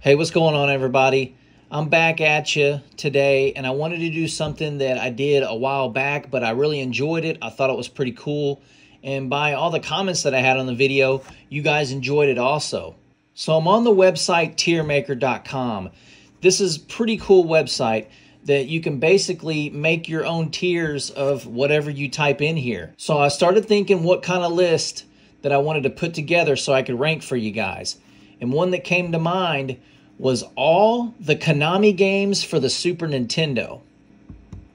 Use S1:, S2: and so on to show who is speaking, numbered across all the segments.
S1: Hey, what's going on, everybody? I'm back at you today, and I wanted to do something that I did a while back, but I really enjoyed it. I thought it was pretty cool, and by all the comments that I had on the video, you guys enjoyed it also. So I'm on the website tiermaker.com. This is a pretty cool website that you can basically make your own tiers of whatever you type in here. So I started thinking what kind of list that I wanted to put together so I could rank for you guys. And one that came to mind was all the Konami games for the Super Nintendo.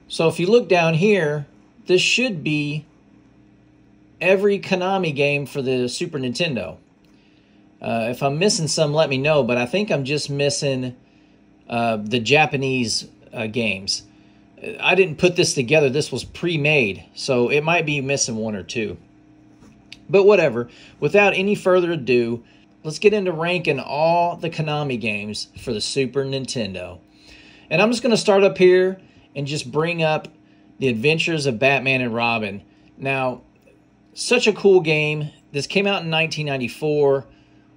S1: So if you look down here, this should be every Konami game for the Super Nintendo. If I'm missing some, let me know, but I think I'm just missing the Japanese games. I didn't put this together. This was pre-made, so it might be missing one or two. But whatever. Without any further ado, let's get into ranking all the Konami games for the Super Nintendo. And I'm just going to start up here and just bring up The Adventures of Batman and Robin. Now, such a cool game. This came out in 1994.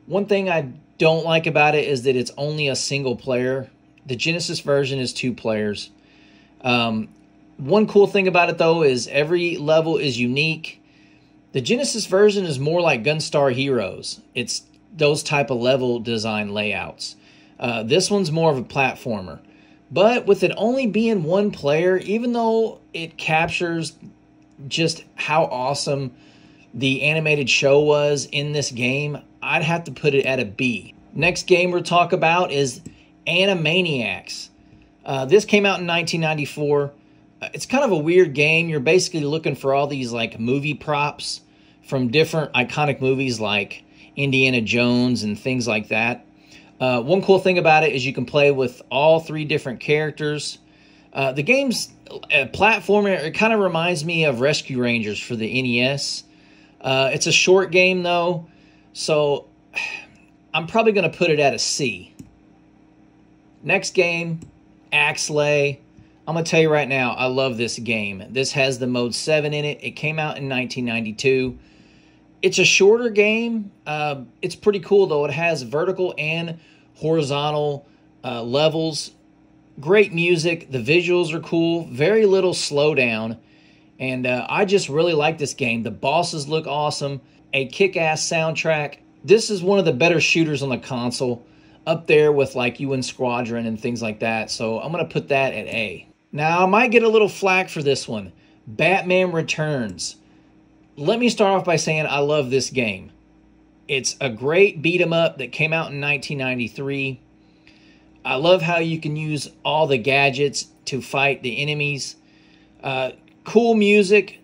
S1: One thing I don't like about it is that it's only a single player. The Genesis version is 2 players. One cool thing about it, though, is every level is unique. The Genesis version is more like Gunstar Heroes. It's those type of level design layouts. This one's more of a platformer. But with it only being 1 player, even though it captures just how awesome the animated show was in this game, I'd have to put it at a B. Next game we'll talk about is Animaniacs. This came out in 1994. It's kind of a weird game. You're basically looking for all these like movie props from different iconic movies like Indiana Jones and things like that. One cool thing about it is you can play with all 3 different characters. The game's platformer. It kind of reminds me of Rescue Rangers for the NES. It's a short game though, so I'm probably going to put it at a C. Next game, Axlay. I'm going to tell you right now, I love this game. This has the Mode 7 in it. It came out in 1992. It's a shorter game. It's pretty cool, though. It has vertical and horizontal levels. Great music. The visuals are cool. Very little slowdown. And I just really like this game. The bosses look awesome. A kick-ass soundtrack. This is one of the better shooters on the console. Up there with like UN Squadron and things like that. So I'm going to put that at A. Now, I might get a little flack for this one. Batman Returns. Let me start off by saying I love this game. It's a great beat-em-up that came out in 1993. I love how you can use all the gadgets to fight the enemies. Cool music,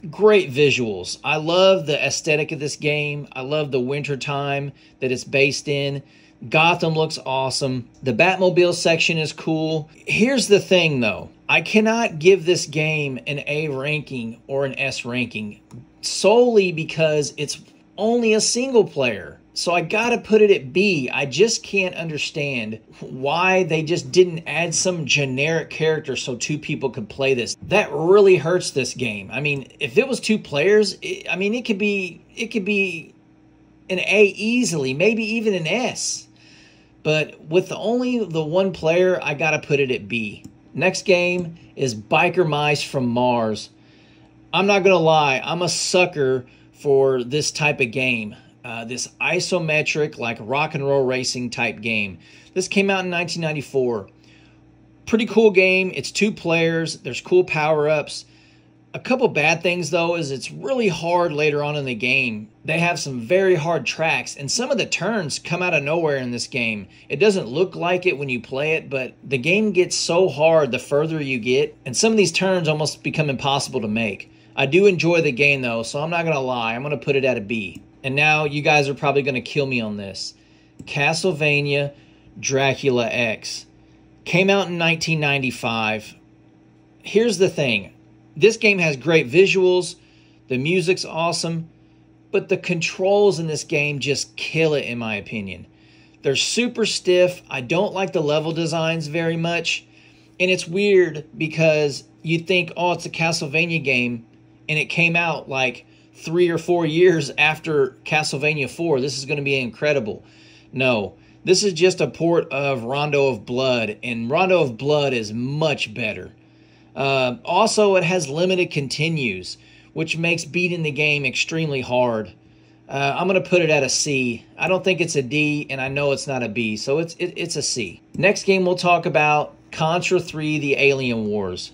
S1: great visuals. I love the aesthetic of this game. I love the winter time that it's based in. Gotham looks awesome. The Batmobile section is cool. Here's the thing, though. I cannot give this game an A ranking or an S ranking solely because it's only a single player. So I gotta put it at B. I just can't understand why they just didn't add some generic character so 2 people could play this. That really hurts this game. I mean, if it was 2 players, it could be an A easily, maybe even an S. But with only the 1 player, I gotta put it at B. Next game is Biker Mice from Mars. I'm not gonna lie, I'm a sucker for this type of game. This isometric, like rock and roll racing type game. This came out in 1994. Pretty cool game. It's 2 players. There's cool power-ups. A couple bad things, though, is it's really hard later on in the game. They have some very hard tracks, and some of the turns come out of nowhere in this game. It doesn't look like it when you play it, but the game gets so hard the further you get, and some of these turns almost become impossible to make. I do enjoy the game, though, so I'm not going to lie. I'm going to put it at a B. And now you guys are probably going to kill me on this. Castlevania Dracula X. Came out in 1995. Here's the thing. This game has great visuals. The music's awesome. But the controls in this game just kill it, in my opinion. They're super stiff. I don't like the level designs very much. And it's weird because you think, oh, it's a Castlevania game. And it came out like 3 or 4 years after Castlevania 4. This is going to be incredible. No, This is just a port of Rondo of Blood, and Rondo of Blood is much better. Also, it has limited continues, which makes beating the game extremely hard. I'm going to put it at a C. I don't think it's a D, and I know it's not a B, so it's a C. Next game we'll talk about, Contra 3: The Alien Wars.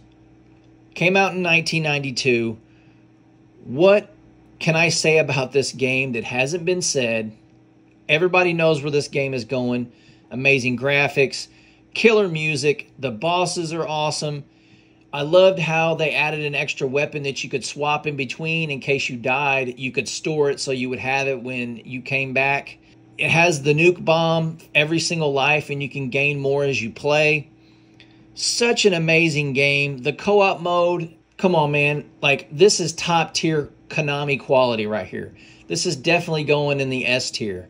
S1: Came out in 1992. What can I say about this game that hasn't been said? Everybody knows where this game is going. Amazing graphics, killer music, the bosses are awesome. I loved how they added an extra weapon that you could swap in between in case you died. You could store it so you would have it when you came back. It has the nuke bomb every single life, and you can gain more as you play. Such an amazing game. The co-op mode, come on, man. Like, this is top tier Konami quality right here. This is definitely going in the S tier.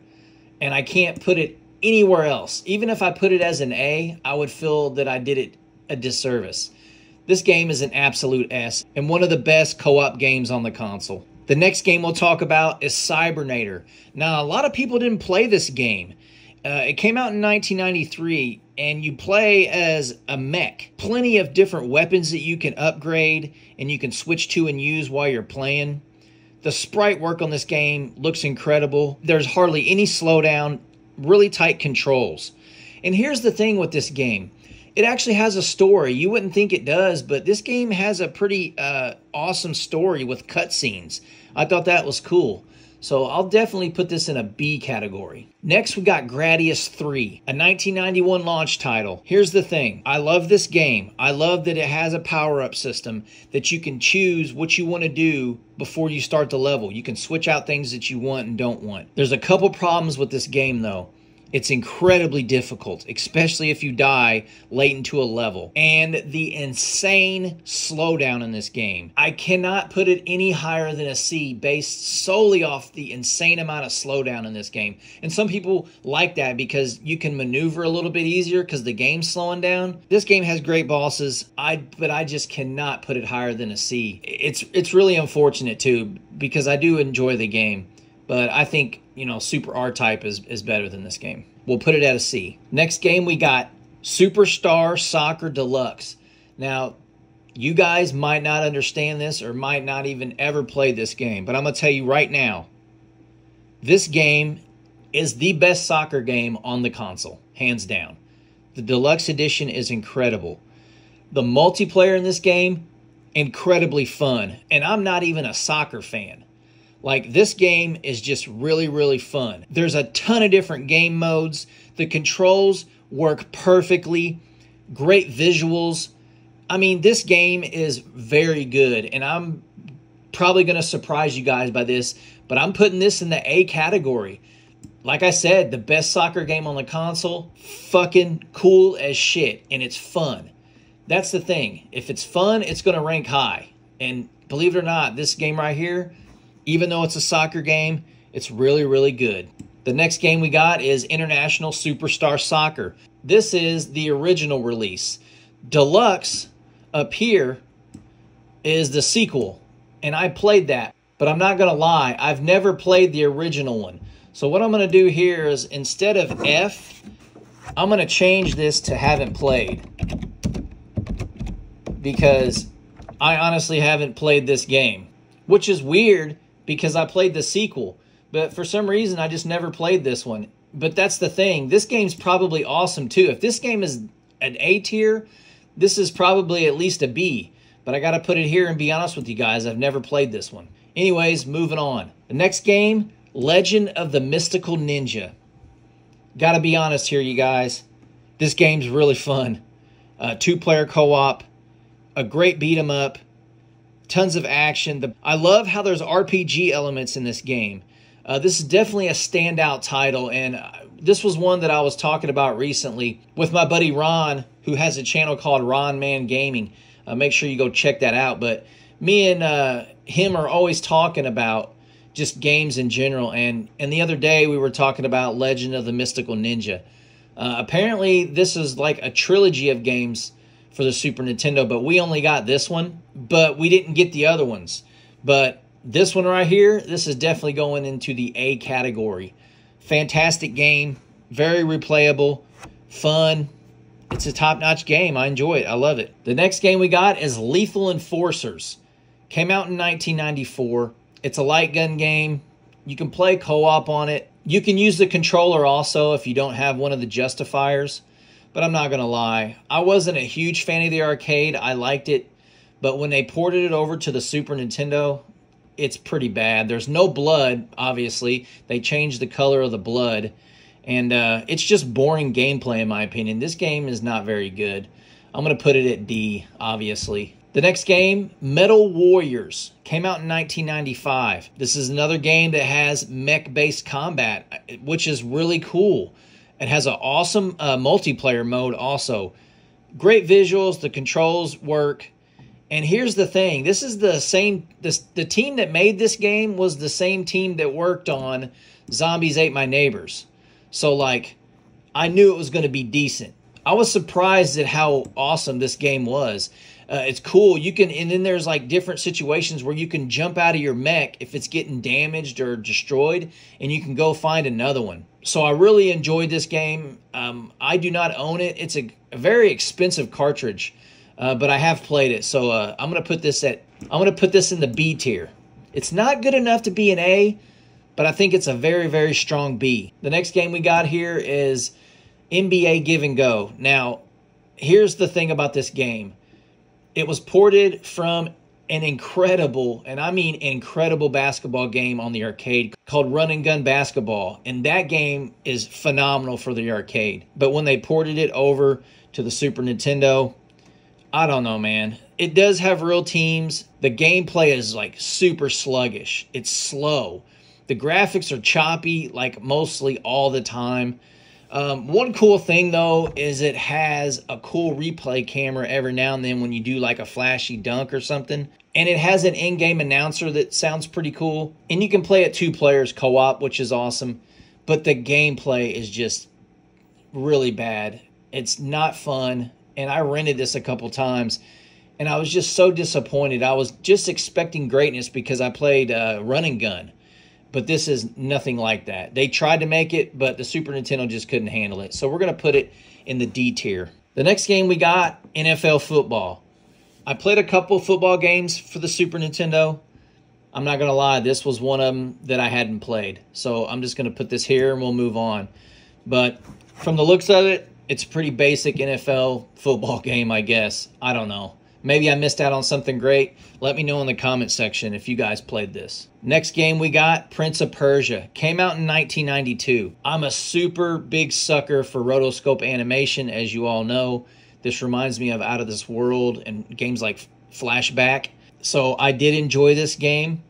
S1: And I can't put it anywhere else. Even if I put it as an A, I would feel that I did it a disservice. This game is an absolute S and one of the best co-op games on the console. The next game we'll talk about is Cybernator. Now, a lot of people didn't play this game. It came out in 1993, and you play as a mech. Plenty of different weapons that you can upgrade and you can switch to and use while you're playing. The sprite work on this game looks incredible. There's hardly any slowdown, really tight controls. And here's the thing with this game. It actually has a story. You wouldn't think it does, but this game has a pretty awesome story with cutscenes. I thought that was cool. So I'll definitely put this in a B category. Next, we got Gradius 3, a 1991 launch title. Here's the thing. I love this game. I love that it has a power-up system that you can choose what you want to do before you start the level. You can switch out things that you want and don't want. There's a couple problems with this game, though. It's incredibly difficult, especially if you die late into a level. And the insane slowdown in this game. I cannot put it any higher than a C based solely off the insane amount of slowdown in this game. And some people like that because you can maneuver a little bit easier because the game's slowing down. This game has great bosses, but I just cannot put it higher than a C. It's really unfortunate too because I do enjoy the game. But I think, you know, Super R-Type is better than this game. We'll put it at a C. Next game, we got Superstar Soccer Deluxe. Now, you guys might not understand this or might not even ever play this game. But I'm going to tell you right now, this game is the best soccer game on the console, hands down. The Deluxe Edition is incredible. The multiplayer in this game, incredibly fun. And I'm not even a soccer fan. Like, this game is just really, really fun. There's a ton of different game modes. The controls work perfectly. Great visuals. I mean, this game is very good. And I'm probably going to surprise you guys by this. But I'm putting this in the A category. Like I said, the best soccer game on the console. Fucking cool as shit. And it's fun. That's the thing. If it's fun, it's going to rank high. And believe it or not, this game right here, even though it's a soccer game, it's really, really good. The next game we got is International Superstar Soccer. This is the original release. Deluxe up here is the sequel, and I played that. But I'm not going to lie, I've never played the original one. So what I'm going to do here is, instead of F, I'm going to change this to haven't played. Because I honestly haven't played this game. Which is weird, because I played the sequel. But for some reason, I just never played this one. But that's the thing. This game's probably awesome, too. If this game is an A tier, this is probably at least a B. But I got to put it here and be honest with you guys. I've never played this one. Anyways, moving on. The next game, Legend of the Mystical Ninja. Got to be honest here, you guys. This game's really fun. Two-player co-op. A great beat-em-up. Tons of action. I love how there's RPG elements in this game. This is definitely a standout title, and this was one that I was talking about recently with my buddy Ron, who has a channel called Ron Man Gaming. Make sure you go check that out. But me and him are always talking about just games in general, and the other day we were talking about Legend of the Mystical Ninja. Apparently, this is like a trilogy of games for the Super Nintendo, but we only got this one, but we didn't get the other ones. But this one right here, this is definitely going into the A category. Fantastic game, very replayable, fun. It's a top-notch game. I enjoy it. I love it. The next game we got is Lethal Enforcers. Came out in 1994. It's a light gun game. You can play co-op on it. You can use the controller also if you don't have one of the justifiers. But I'm not going to lie. I wasn't a huge fan of the arcade. I liked it. But when they ported it over to the Super Nintendo, it's pretty bad. There's no blood, obviously. They changed the color of the blood. And it's just boring gameplay, in my opinion. This game is not very good. I'm going to put it at D, obviously. The next game, Metal Warriors, came out in 1995. This is another game that has mech-based combat, which is really cool. It has an awesome multiplayer mode also. Great visuals, the controls work. And here's the thing, this is the same, the team that made this game was the same team that worked on Zombies Ate My Neighbors. So, like, I knew it was going to be decent. I was surprised at how awesome this game was. It's cool. You can, and then there's like different situations where you can jump out of your mech if it's getting damaged or destroyed, and you can go find another one. So I really enjoyed this game. I do not own it. It's a very expensive cartridge, but I have played it. So I'm gonna put this in the B tier. It's not good enough to be an A, but I think it's a very, very strong B. The next game we got here is NBA Give and Go. Now, here's the thing about this game. It was ported from an incredible, and I mean incredible, basketball game on the arcade called Run and Gun Basketball. And that game is phenomenal for the arcade. But when they ported it over to the Super Nintendo, I don't know, man. It does have real teams. The gameplay is like super sluggish. It's slow. The graphics are choppy, like mostly all the time. One cool thing, though, is it has a cool replay camera every now and then when you do like a flashy dunk or something. And it has an in-game announcer that sounds pretty cool. And you can play it 2 players co-op, which is awesome. But the gameplay is just really bad. It's not fun. And I rented this a couple times. And I was just so disappointed. I was just expecting greatness because I played Run and Gun. But this is nothing like that. They tried to make it, but the Super Nintendo just couldn't handle it. So we're going to put it in the D tier. The next game we got, NFL football. I played a couple football games for the Super Nintendo. I'm not going to lie, this was one of them that I hadn't played. So I'm just going to put this here and we'll move on. But from the looks of it, it's a pretty basic NFL football game, I guess. I don't know. Maybe I missed out on something great. Let me know in the comment section if you guys played this. Next game we got, Prince of Persia. Came out in 1992. I'm a super big sucker for rotoscope animation, as you all know. This reminds me of Out of This World and games like Flashback. So I did enjoy this game.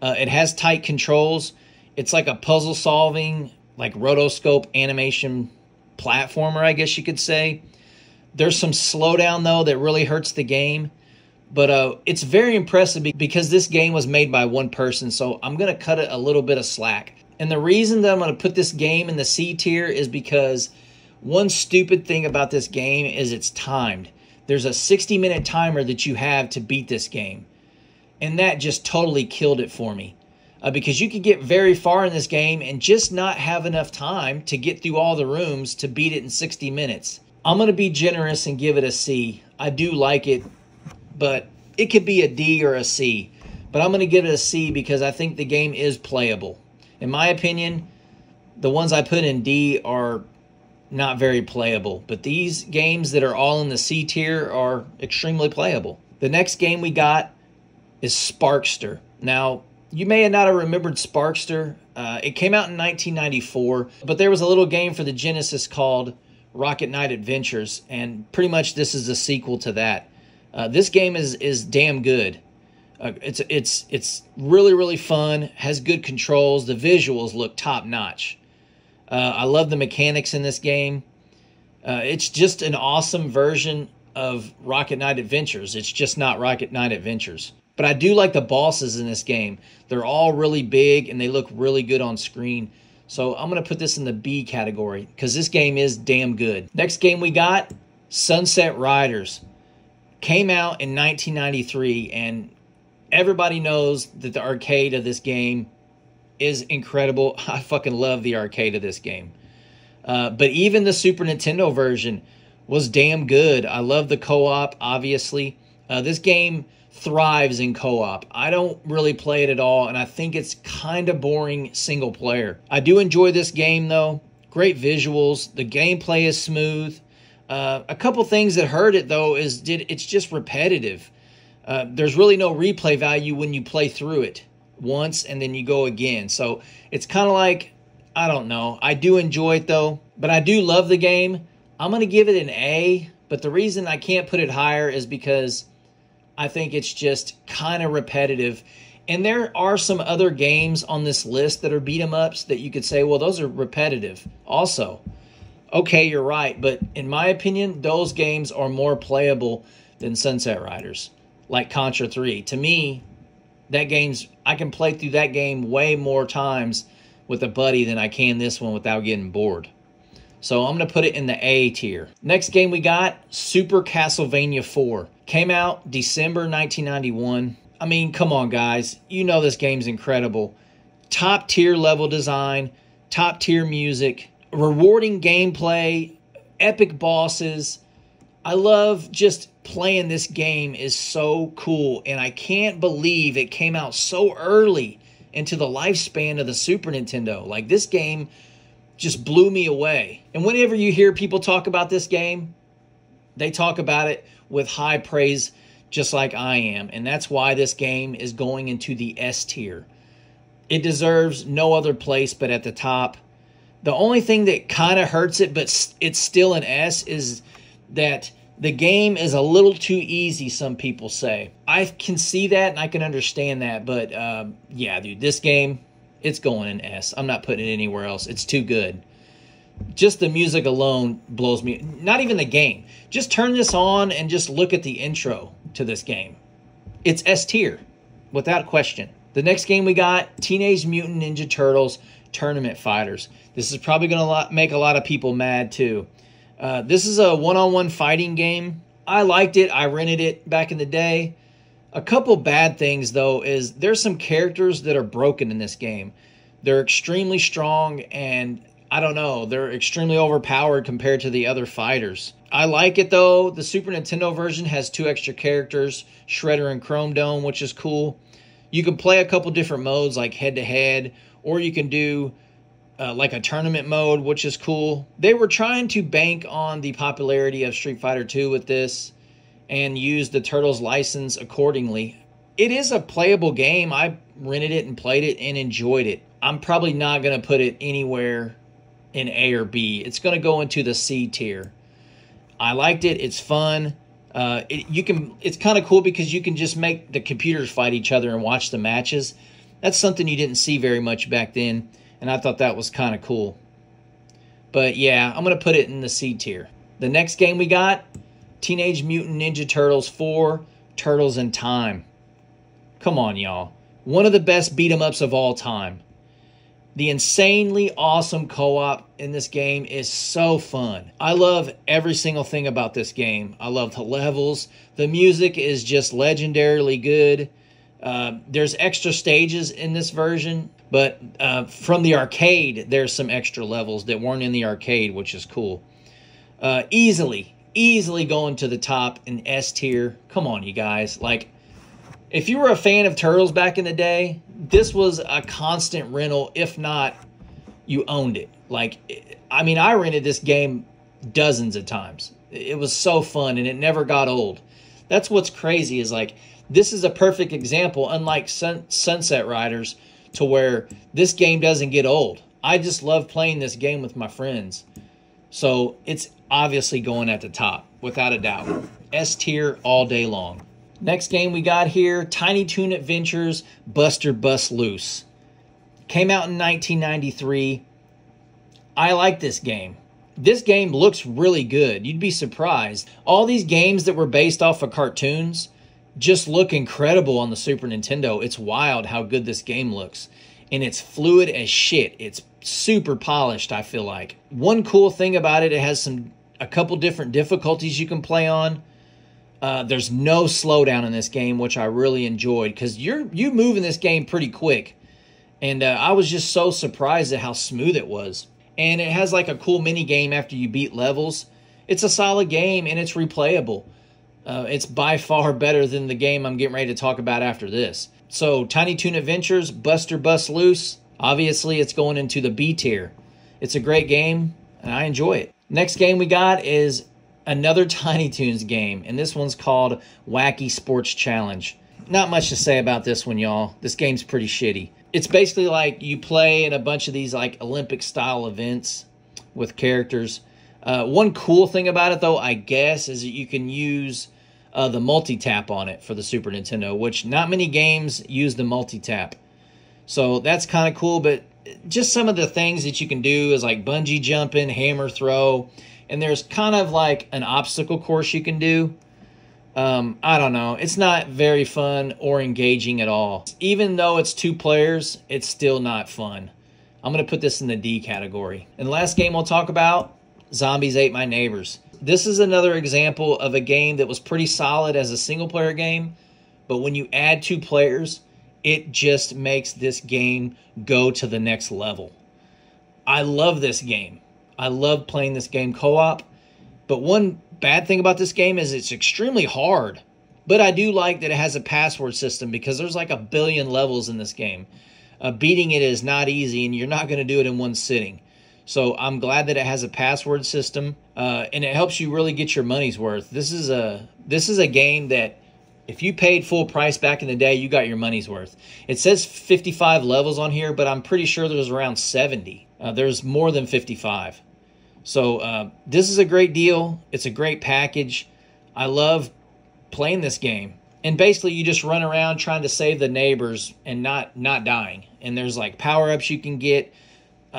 S1: It has tight controls. It's like a puzzle solving, like rotoscope animation platformer, I guess you could say. There's some slowdown, though, that really hurts the game. But it's very impressive because this game was made by one person, so I'm going to cut it a little bit of slack. And the reason that I'm going to put this game in the C tier is because one stupid thing about this game is it's timed. There's a 60-minute timer that you have to beat this game. And that just totally killed it for me. Because you could get very far in this game and just not have enough time to get through all the rooms to beat it in 60 minutes. I'm going to be generous and give it a C. I do like it, but it could be a D or a C. But I'm going to give it a C because I think the game is playable. In my opinion, the ones I put in D are not very playable. But these games that are all in the C tier are extremely playable. The next game we got is Sparkster. Now, you may not have remembered Sparkster. It came out in 1994, but there was a little game for the Genesis called Rocket Knight Adventures, and pretty much this is a sequel to that. This game is damn good. It's really, really fun, has good controls. The visuals look top notch. I love the mechanics in this game. It's just an awesome version of Rocket Knight Adventures. It's just not Rocket Knight Adventures. But I do like the bosses in this game. They're all really big and they look really good on screen. So I'm going to put this in the B category because this game is damn good. Next game we got, Sunset Riders. Came out in 1993, and everybody knows that the arcade of this game is incredible. I fucking love the arcade of this game. But even the Super Nintendo version was damn good. I love the co-op, obviously. This game thrives in co-op. I don't really play it at all, and I think it's kind of boring single player. I do enjoy this game, though. Great visuals. The gameplay is smooth. A couple things that hurt it, though, is it's just repetitive. There's really no replay value when you play through it once and then you go again. So it's kind of like, I don't know. I do enjoy it, though, but I do love the game. I'm going to give it an A, but the reason I can't put it higher is because I think it's just kind of repetitive. And there are some other games on this list that are beat 'em ups that you could say, well, those are repetitive also. Okay, you're right, but in my opinion, those games are more playable than Sunset Riders, like Contra 3. To me, I can play through that game way more times with a buddy than I can this one without getting bored. So I'm going to put it in the A tier. Next game we got, Super Castlevania 4. Came out December 1991. I mean, come on, guys. You know this game's incredible. Top tier level design, top tier music, rewarding gameplay, epic bosses. I love just playing this game. Is so cool, and I can't believe it came out so early into the lifespan of the Super Nintendo. Like, this game just blew me away. And whenever you hear people talk about this game, they talk about it with high praise, just like I am. And that's why this game is going into the S tier. It deserves no other place but at the top. The only thing that kind of hurts it, but it's still an S, is that the game is a little too easy, some people say. I can see that and I can understand that, but yeah, dude, this game, it's going in S. I'm not putting it anywhere else. It's too good. Just the music alone blows me. Not even the game. Just turn this on and just look at the intro to this game. It's S tier, without question. The next game we got, Teenage Mutant Ninja Turtles Tournament Fighters. This is probably going to make a lot of people mad too. This is a one-on-one fighting game. I liked it. I rented it back in the day. A couple bad things, though, is there's some characters that are broken in this game. They're extremely strong, and I don't know, they're extremely overpowered compared to the other fighters. I like it, though. The Super Nintendo version has 2 extra characters, Shredder and Chrome Dome, which is cool. You can play a couple different modes, like head-to-head, or you can do like a tournament mode, which is cool. They were trying to bank on the popularity of Street Fighter 2 with this and use the Turtles license accordingly. It is a playable game. I rented it and played it and enjoyed it. I'm probably not going to put it anywhere in A or B. It's going to go into the C tier. I liked it. It's fun. It's kind of cool because you can just make the computers fight each other and watch the matches. That's something you didn't see very much back then, and I thought that was kind of cool. But yeah, I'm going to put it in the C tier. The next game we got, Teenage Mutant Ninja Turtles 4, Turtles in Time. Come on, y'all. One of the best beat-em-ups of all time. The insanely awesome co-op in this game is so fun. I love every single thing about this game. I love the levels. The music is just legendarily good. There's extra stages in this version, but from the arcade, there's some extra levels that weren't in the arcade, which is cool. Easily going to the top in S tier. Come on, you guys. Like, if you were a fan of Turtles back in the day, this was a constant rental. If not, you owned it. Like, I mean, I rented this game dozens of times. It was so fun, and it never got old. That's what's crazy is, like, this is a perfect example, unlike Sunset Riders, to where this game doesn't get old. I just love playing this game with my friends. So it's obviously going at the top, without a doubt. S tier all day long. Next game we got here, Tiny Toon Adventures Buster Bust Loose. Came out in 1993. I like this game. This game looks really good. You'd be surprised. All these games that were based off of cartoons just look incredible on the Super Nintendo. It's wild how good this game looks. And it's fluid as shit. It's super polished, I feel like. One cool thing about it, it has a couple different difficulties you can play on. There's no slowdown in this game, which I really enjoyed, because you move in this game pretty quick. And I was just so surprised at how smooth it was. and it has like a cool mini game after you beat levels. It's a solid game, and it's replayable. It's by far better than the game I'm getting ready to talk about after this. So, Tiny Toon Adventures, Buster Bust Loose. Obviously, it's going into the B tier. It's a great game, and I enjoy it. Next game we got is another Tiny Toons game, and this one's called Wacky Sports Challenge. Not much to say about this one, y'all. This game's pretty shitty. It's basically like you play in a bunch of these like Olympic-style events with characters. One cool thing about it, though, I guess, is that you can use the multi-tap on it for the Super Nintendo, which not many games use the multi-tap. So that's kind of cool, but just some of the things that you can do is like bungee jumping, hammer throw, and there's kind of like an obstacle course you can do. I don't know. It's not very fun or engaging at all. Even though it's 2 players, it's still not fun. I'm going to put this in the D category. And the last game we'll talk about, Zombies Ate My Neighbors. This is another example of a game that was pretty solid as a single-player game, but when you add 2 players, it just makes this game go to the next level. I love this game. I love playing this game co-op, but one bad thing about this game is it's extremely hard. But I do like that it has a password system because there's like 1 billion levels in this game. Beating it is not easy, and you're not going to do it in one sitting. So I'm glad that it has a password system, and it helps you really get your money's worth. This is a game that if you paid full price back in the day, you got your money's worth. It says 55 levels on here, but I'm pretty sure there's around 70. There's more than 55. So this is a great deal. It's a great package. I love playing this game. And basically you just run around trying to save the neighbors and not dying. And there's like power-ups you can get.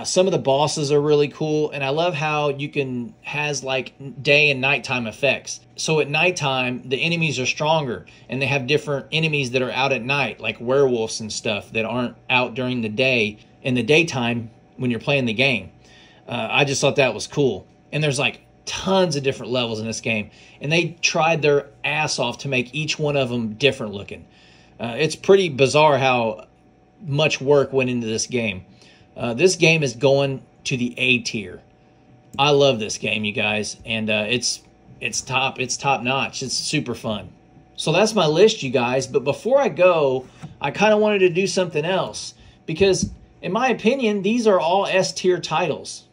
S1: Some of the bosses are really cool. And I love how you can has like day and nighttime effects. So at nighttime, the enemies are stronger. And they have different enemies that are out at night, like werewolves and stuff that aren't out during the day. In the daytime when you're playing the game. I just thought that was cool. And there's like tons of different levels in this game. And they tried their ass off to make each one of them different looking. It's pretty bizarre how much work went into this game. This game is going to the A tier. I love this game, you guys. And it's top notch. It's super fun. So that's my list, you guys. But before I go, I kind of wanted to do something else. Because in my opinion, these are all S tier titles.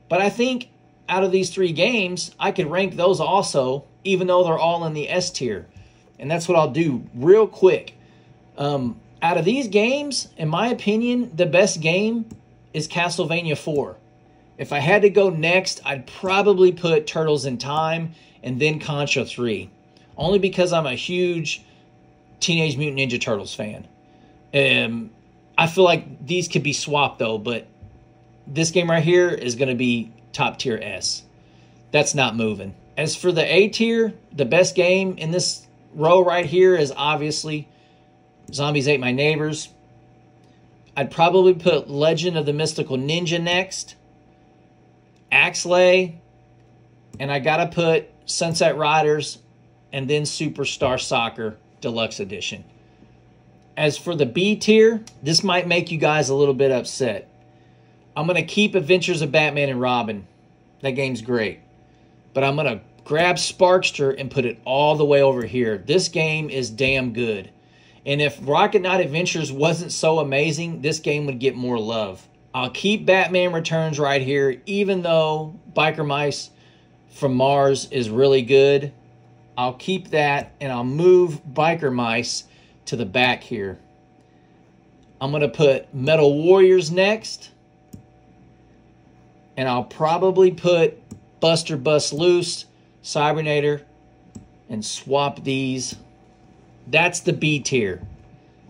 S1: But I think out of these 3 games, I could rank those also, even though they're all in the S tier. And that's what I'll do real quick. Out of these games, in my opinion, the best game is Castlevania 4. If I had to go next, I'd probably put Turtles in Time and then Contra 3. Only because I'm a huge Teenage Mutant Ninja Turtles fan. I feel like these could be swapped though, but this game right here is going to be top tier S. That's not moving. As for the A tier, the best game in this row right here is obviously Zombies Ate My Neighbors. I'd probably put Legend of the Mystical Ninja next. Axlay. And I got to put Sunset Riders and then Superstar Soccer Deluxe Edition. As for the B tier, this might make you guys a little bit upset. I'm going to keep Adventures of Batman and Robin. That game's great. But I'm going to grab Sparkster and put it all the way over here. This game is damn good. And if Rocket Knight Adventures wasn't so amazing, this game would get more love. I'll keep Batman Returns right here, even though Biker Mice from Mars is really good. I'll keep that, and I'll move Biker Mice to the back here. I'm going to put Metal Warriors next. And I'll probably put Buster Bust Loose, Cybernator, and swap these. That's the B tier.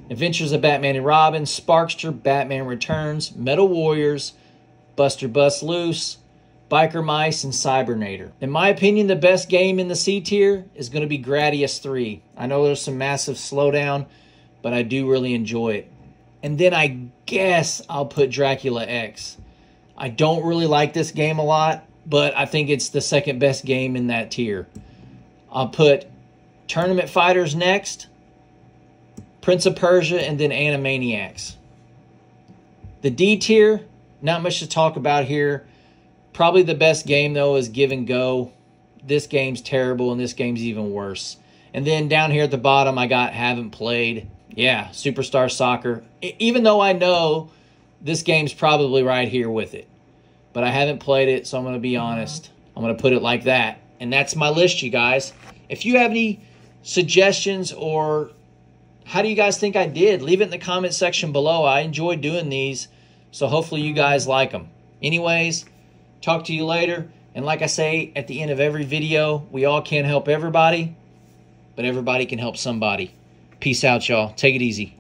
S1: Adventures of Batman and Robin, Sparkster, Batman Returns, Metal Warriors, Buster Bust Loose, Biker Mice, and Cybernator. In my opinion, the best game in the C tier is going to be Gradius 3. I know there's some massive slowdown, but I do really enjoy it. And then I guess I'll put Dracula X. I don't really like this game a lot, but I think it's the second best game in that tier. I'll put Tournament Fighters next, Prince of Persia, and then Animaniacs. The D tier, Not much to talk about here. Probably the best game, though, is Give and Go. This game's terrible, and this game's even worse. And then down here at the bottom, I got Haven't Played. Yeah, Superstar Soccer. Even though I know this game's probably right here with it. But I haven't played it, so I'm going to be honest. I'm going to put it like that. And that's my list, you guys. If you have any suggestions or how do you guys think I did, leave it in the comment section below. I enjoyed doing these, so hopefully you guys like them. Anyways, talk to you later. And like I say at the end of every video, we all can't help everybody, but everybody can help somebody. Peace out, y'all. Take it easy.